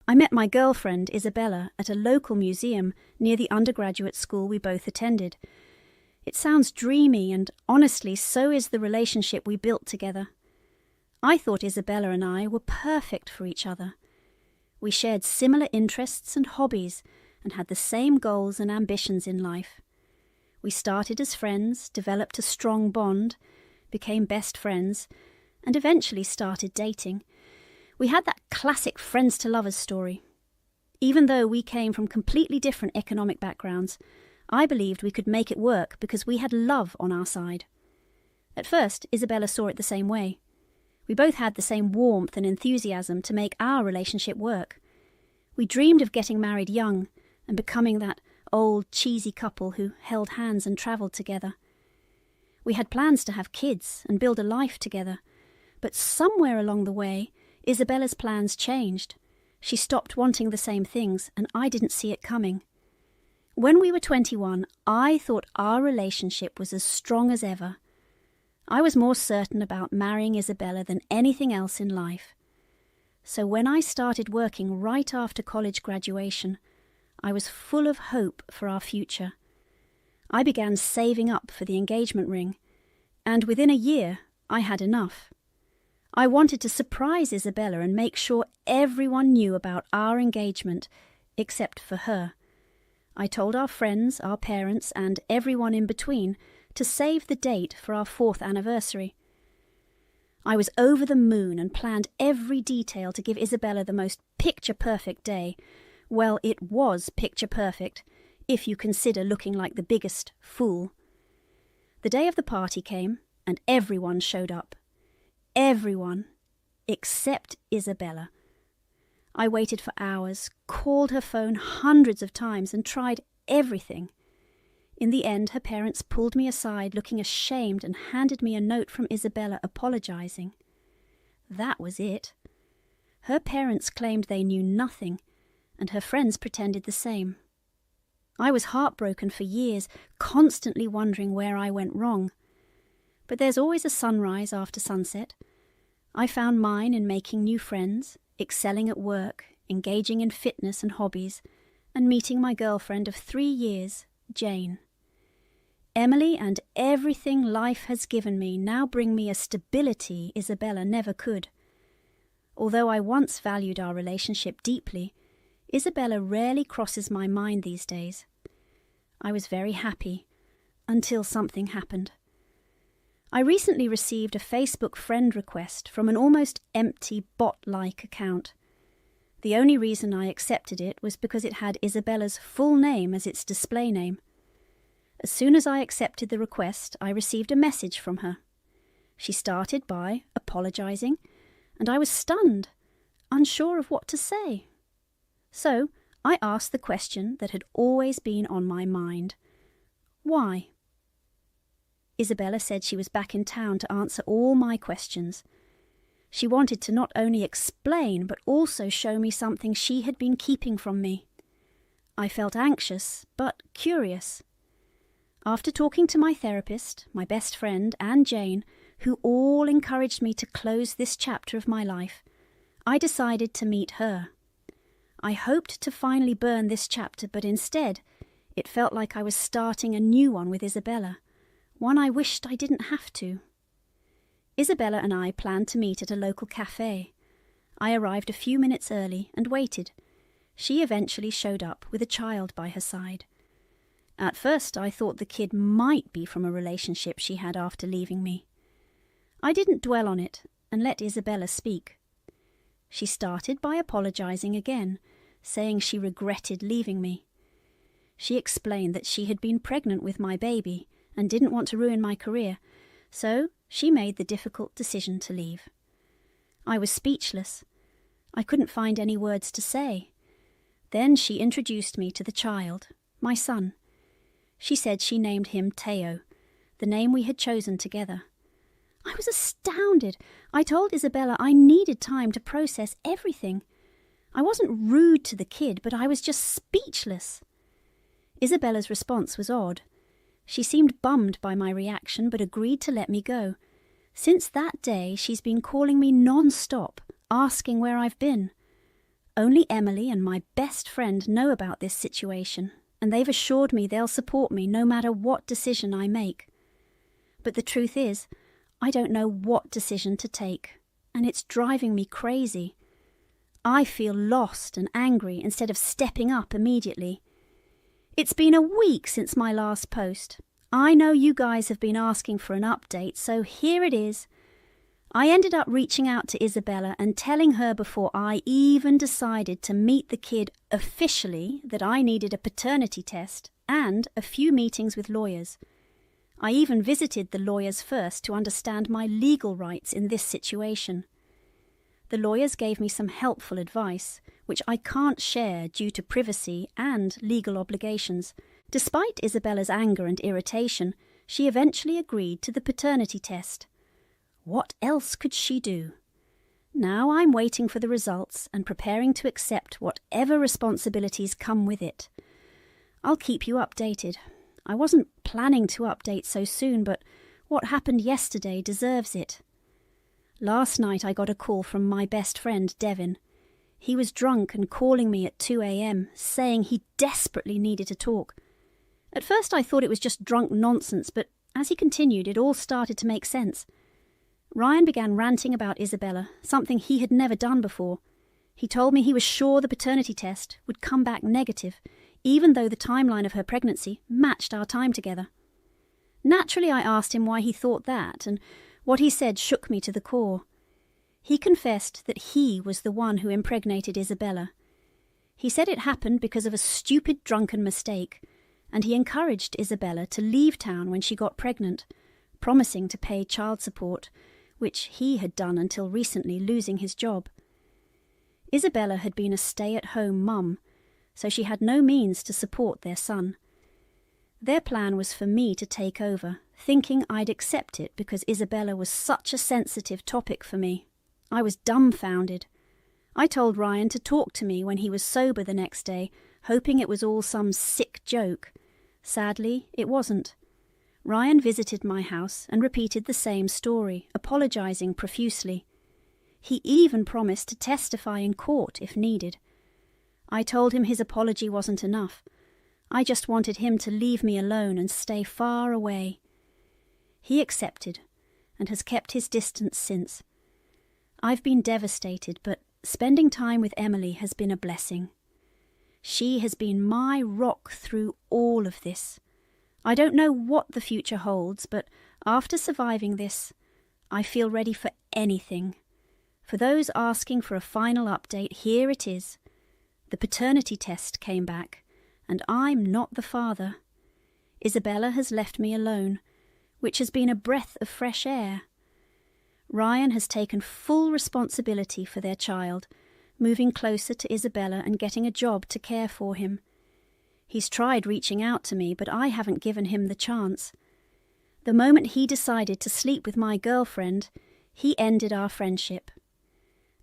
I met my girlfriend, Isabella, at a local museum near the undergraduate school we both attended. It sounds dreamy, and honestly, so is the relationship we built together. I thought Isabella and I were perfect for each other. We shared similar interests and hobbies, and had the same goals and ambitions in life. We started as friends, developed a strong bond, became best friends, and eventually started dating. We had that classic friends to lovers story. Even though we came from completely different economic backgrounds, I believed we could make it work because we had love on our side. At first, Isabella saw it the same way. We both had the same warmth and enthusiasm to make our relationship work. We dreamed of getting married young and becoming that old, cheesy couple who held hands and travelled together. We had plans to have kids and build a life together, but somewhere along the way, Isabella's plans changed. She stopped wanting the same things, and I didn't see it coming. When we were 21, I thought our relationship was as strong as ever. I was more certain about marrying Isabella than anything else in life. So when I started working right after college graduation, I was full of hope for our future. I began saving up for the engagement ring, and within a year, I had enough. I wanted to surprise Isabella and make sure everyone knew about our engagement, except for her. I told our friends, our parents, and everyone in between to save the date for our 4th anniversary. I was over the moon and planned every detail to give Isabella the most picture-perfect day. Well, it was picture-perfect, if you consider looking like the biggest fool. The day of the party came, and everyone showed up. Everyone, except Isabella. I waited for hours, called her phone hundreds of times, and tried everything. In the end, her parents pulled me aside, looking ashamed, and handed me a note from Isabella apologizing. That was it. Her parents claimed they knew nothing, and her friends pretended the same. I was heartbroken for years, constantly wondering where I went wrong. But there's always a sunrise after sunset. I found mine in making new friends, excelling at work, engaging in fitness and hobbies, and meeting my girlfriend of 3 years, Jane. Emily and everything life has given me now bring me a stability Isabella never could. Although I once valued our relationship deeply, Isabella rarely crosses my mind these days. I was very happy, until something happened. I recently received a Facebook friend request from an almost empty bot-like account. The only reason I accepted it was because it had Isabella's full name as its display name. As soon as I accepted the request, I received a message from her. She started by apologizing, and I was stunned, unsure of what to say. So I asked the question that had always been on my mind. Why? Isabella said she was back in town to answer all my questions. She wanted to not only explain, but also show me something she had been keeping from me. I felt anxious, but curious. After talking to my therapist, my best friend, and Jane, who all encouraged me to close this chapter of my life, I decided to meet her. I hoped to finally burn this chapter, but instead, it felt like I was starting a new one with Isabella, one I wished I didn't have to. Isabella and I planned to meet at a local cafe. I arrived a few minutes early and waited. She eventually showed up with a child by her side. At first, I thought the kid might be from a relationship she had after leaving me. I didn't dwell on it and let Isabella speak. She started by apologizing again, saying she regretted leaving me. She explained that she had been pregnant with my baby and didn't want to ruin my career, so she made the difficult decision to leave. I was speechless. I couldn't find any words to say. Then she introduced me to the child, my son. She said she named him Teo, the name we had chosen together. I was astounded. I told Isabella I needed time to process everything. I wasn't rude to the kid, but I was just speechless. Isabella's response was odd. She seemed bummed by my reaction, but agreed to let me go. Since that day, she's been calling me non-stop, asking where I've been. Only Emily and my best friend know about this situation, and they've assured me they'll support me no matter what decision I make. But the truth is, I don't know what decision to take, and it's driving me crazy. I feel lost and angry instead of stepping up immediately. It's been a week since my last post. I know you guys have been asking for an update, so here it is. I ended up reaching out to Isabella and telling her before I even decided to meet the kid officially that I needed a paternity test and a few meetings with lawyers. I even visited the lawyers first to understand my legal rights in this situation. The lawyers gave me some helpful advice, which I can't share due to privacy and legal obligations. Despite Isabella's anger and irritation, she eventually agreed to the paternity test. What else could she do? Now I'm waiting for the results and preparing to accept whatever responsibilities come with it. I'll keep you updated. I wasn't planning to update so soon, but what happened yesterday deserves it. Last night I got a call from my best friend, Devin. He was drunk and calling me at 2 a.m, saying he desperately needed to talk. At first I thought it was just drunk nonsense, but as he continued, it all started to make sense. Ryan began ranting about Isabella, something he had never done before. He told me he was sure the paternity test would come back negative, even though the timeline of her pregnancy matched our time together. Naturally, I asked him why he thought that, and what he said shook me to the core. He confessed that he was the one who impregnated Isabella. He said it happened because of a stupid drunken mistake, and he encouraged Isabella to leave town when she got pregnant, promising to pay child support, which he had done until recently, losing his job. Isabella had been a stay-at-home mum, so she had no means to support their son. Their plan was for me to take over, thinking I'd accept it because Isabella was such a sensitive topic for me. I was dumbfounded. I told Ryan to talk to me when he was sober the next day, hoping it was all some sick joke. Sadly, it wasn't. Ryan visited my house and repeated the same story, apologizing profusely. He even promised to testify in court if needed. I told him his apology wasn't enough. I just wanted him to leave me alone and stay far away. He accepted and has kept his distance since. I've been devastated, but spending time with Emily has been a blessing. She has been my rock through all of this. I don't know what the future holds, but after surviving this, I feel ready for anything. For those asking for a final update, here it is. The paternity test came back, and I'm not the father. Isabella has left me alone, which has been a breath of fresh air. Ryan has taken full responsibility for their child, moving closer to Isabella and getting a job to care for him. He's tried reaching out to me, but I haven't given him the chance. The moment he decided to sleep with my girlfriend, he ended our friendship.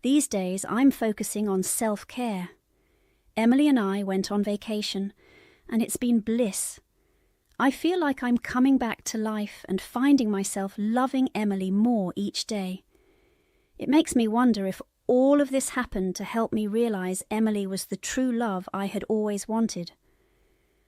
These days, I'm focusing on self-care. Emily and I went on vacation, and it's been bliss. I feel like I'm coming back to life and finding myself loving Emily more each day. It makes me wonder if all of this happened to help me realize Emily was the true love I had always wanted.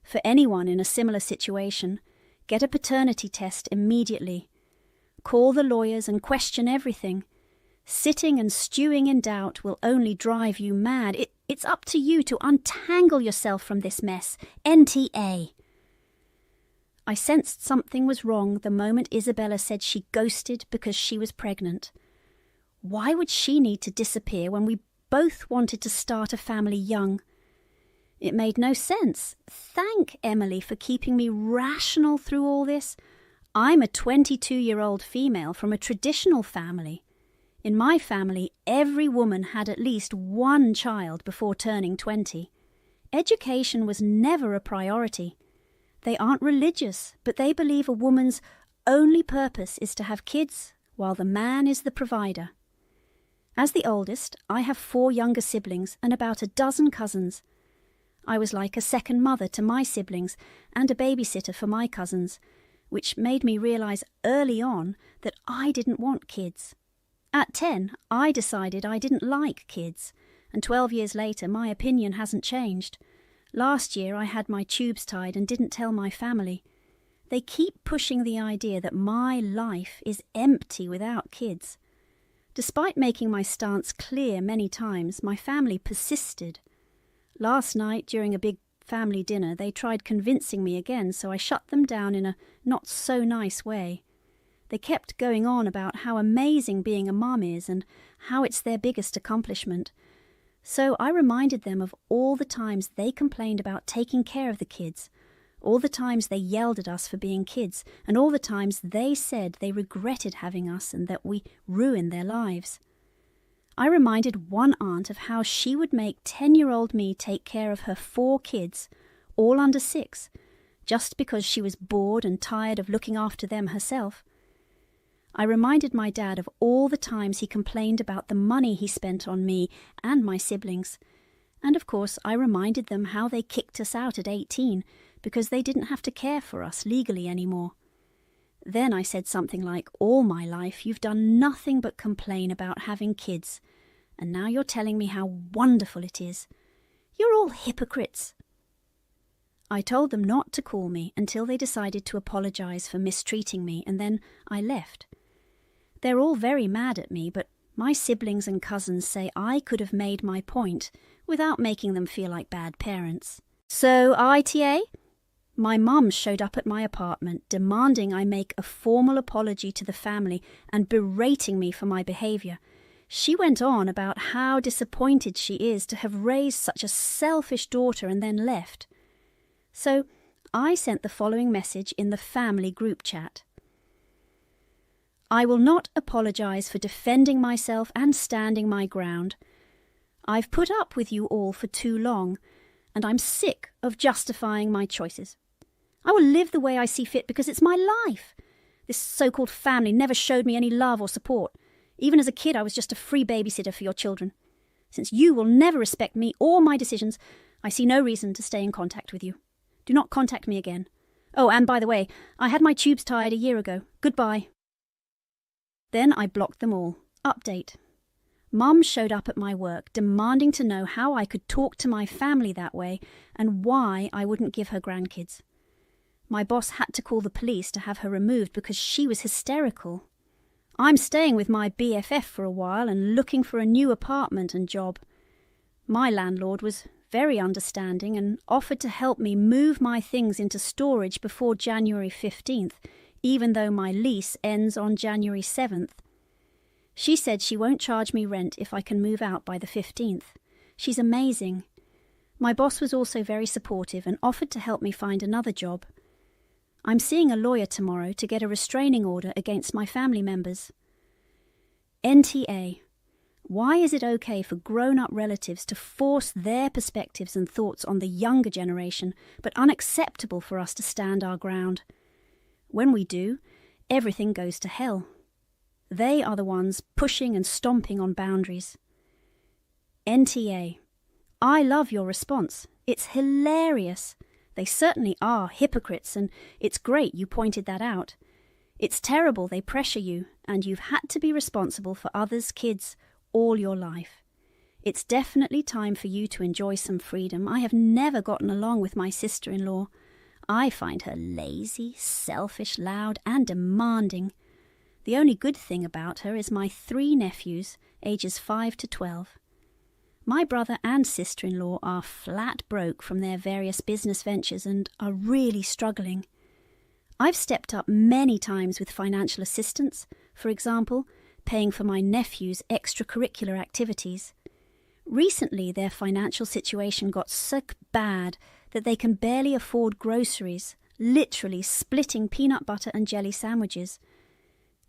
For anyone in a similar situation, get a paternity test immediately. Call the lawyers and question everything. Sitting and stewing in doubt will only drive you mad. It's up to you to untangle yourself from this mess. NTA. I sensed something was wrong the moment Isabella said she ghosted because she was pregnant. Why would she need to disappear when we both wanted to start a family young? It made no sense. Thank Emily for keeping me rational through all this. I'm a 22-year-old female from a traditional family. In my family, every woman had at least one child before turning 20. Education was never a priority. They aren't religious, but they believe a woman's only purpose is to have kids, while the man is the provider. As the oldest, I have 4 younger siblings and about a dozen cousins. I was like a second mother to my siblings and a babysitter for my cousins, which made me realize early on that I didn't want kids. At 10, I decided I didn't like kids, and 12 years later my opinion hasn't changed. Last year I had my tubes tied and didn't tell my family. They keep pushing the idea that my life is empty without kids. Despite making my stance clear many times, my family persisted. Last night, during a big family dinner, they tried convincing me again, so I shut them down in a not-so-nice way. They kept going on about how amazing being a mum is and how it's their biggest accomplishment. So I reminded them of all the times they complained about taking care of the kids, all the times they yelled at us for being kids, and all the times they said they regretted having us and that we ruined their lives. I reminded one aunt of how she would make 10-year-old me take care of her 4 kids, all under 6, just because she was bored and tired of looking after them herself. I reminded my dad of all the times he complained about the money he spent on me and my siblings. And of course, I reminded them how they kicked us out at 18 because they didn't have to care for us legally anymore. Then I said something like, "All my life you've done nothing but complain about having kids, and now you're telling me how wonderful it is. You're all hypocrites." I told them not to call me until they decided to apologize for mistreating me, and then I left. They're all very mad at me, but my siblings and cousins say I could have made my point without making them feel like bad parents. So, ITA? My mum showed up at my apartment, demanding I make a formal apology to the family and berating me for my behaviour. She went on about how disappointed she is to have raised such a selfish daughter and then left. So I sent the following message in the family group chat. "I will not apologise for defending myself and standing my ground. I've put up with you all for too long, and I'm sick of justifying my choices. I will live the way I see fit because it's my life. This so-called family never showed me any love or support. Even as a kid, I was just a free babysitter for your children. Since you will never respect me or my decisions, I see no reason to stay in contact with you. Do not contact me again. Oh, and by the way, I had my tubes tied a year ago. Goodbye." Then I blocked them all. Update. Mum showed up at my work, demanding to know how I could talk to my family that way and why I wouldn't give her grandkids. My boss had to call the police to have her removed because she was hysterical. I'm staying with my BFF for a while and looking for a new apartment and job. My landlord was very understanding and offered to help me move my things into storage before January 15th, even though my lease ends on January 7th. She said she won't charge me rent if I can move out by the 15th. She's amazing. My boss was also very supportive and offered to help me find another job. I'm seeing a lawyer tomorrow to get a restraining order against my family members. NTA. Why is it okay for grown-up relatives to force their perspectives and thoughts on the younger generation, but unacceptable for us to stand our ground? When we do, everything goes to hell. They are the ones pushing and stomping on boundaries. NTA. I love your response. It's hilarious. They certainly are hypocrites, and it's great you pointed that out. It's terrible they pressure you, and you've had to be responsible for others' kids all your life. It's definitely time for you to enjoy some freedom. I have never gotten along with my sister-in-law. I find her lazy, selfish, loud, and demanding. The only good thing about her is my 3 nephews, ages 5 to 12. My brother and sister-in-law are flat broke from their various business ventures and are really struggling. I've stepped up many times with financial assistance, for example, paying for my nephews' extracurricular activities. Recently, their financial situation got so bad that they can barely afford groceries, literally splitting peanut butter and jelly sandwiches.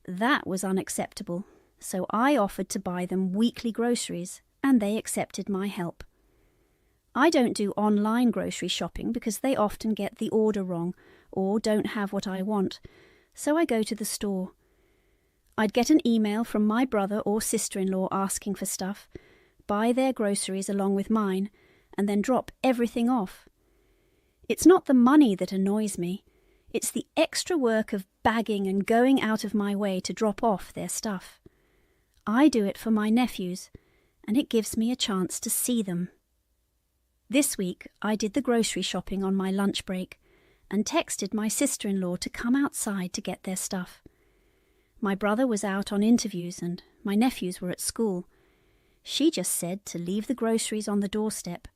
That was unacceptable, so I offered to buy them weekly groceries, and they accepted my help. I don't do online grocery shopping because they often get the order wrong or don't have what I want, so I go to the store. I'd get an email from my brother or sister-in-law asking for stuff, buy their groceries along with mine, and then drop everything off. It's not the money that annoys me, it's the extra work of bagging and going out of my way to drop off their stuff. I do it for my nephews, and it gives me a chance to see them. This week, I did the grocery shopping on my lunch break and texted my sister-in-law to come outside to get their stuff. My brother was out on interviews and my nephews were at school. She just said to leave the groceries on the doorstep.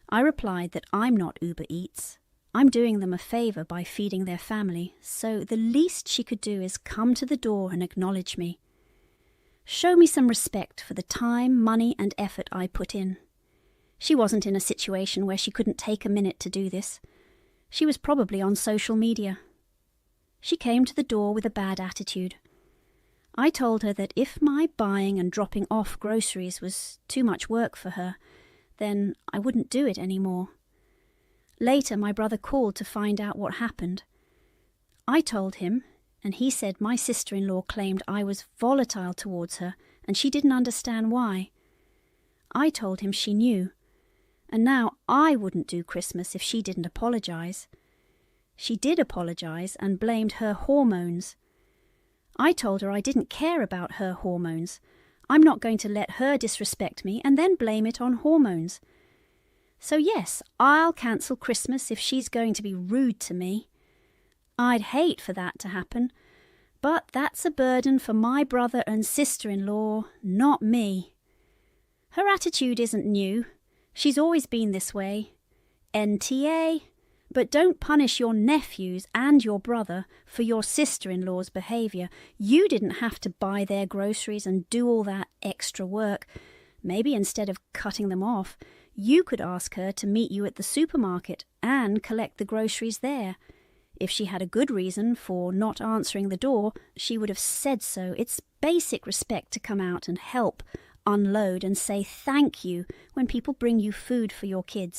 I replied that I'm not Uber Eats. I'm doing them a favour by feeding their family, so the least she could do is come to the door and acknowledge me. Show me some respect for the time, money and effort I put in. She wasn't in a situation where she couldn't take a minute to do this. She was probably on social media. She came to the door with a bad attitude. I told her that if my buying and dropping off groceries was too much work for her, then I wouldn't do it anymore. Later, my brother called to find out what happened. I told him, and he said my sister-in-law claimed I was volatile towards her and she didn't understand why. I told him she knew, and now I wouldn't do Christmas if she didn't apologise. She did apologise and blamed her hormones. I told her I didn't care about her hormones. I'm not going to let her disrespect me and then blame it on hormones. So yes, I'll cancel Christmas if she's going to be rude to me. I'd hate for that to happen, but that's a burden for my brother and sister-in-law, not me. Her attitude isn't new. She's always been this way. NTA. But don't punish your nephews and your brother for your sister-in-law's behaviour. You didn't have to buy their groceries and do all that extra work. Maybe instead of cutting them off, you could ask her to meet you at the supermarket and collect the groceries there. If she had a good reason for not answering the door, she would have said so. It's basic respect to come out and help, unload and say thank you when people bring you food for your kids.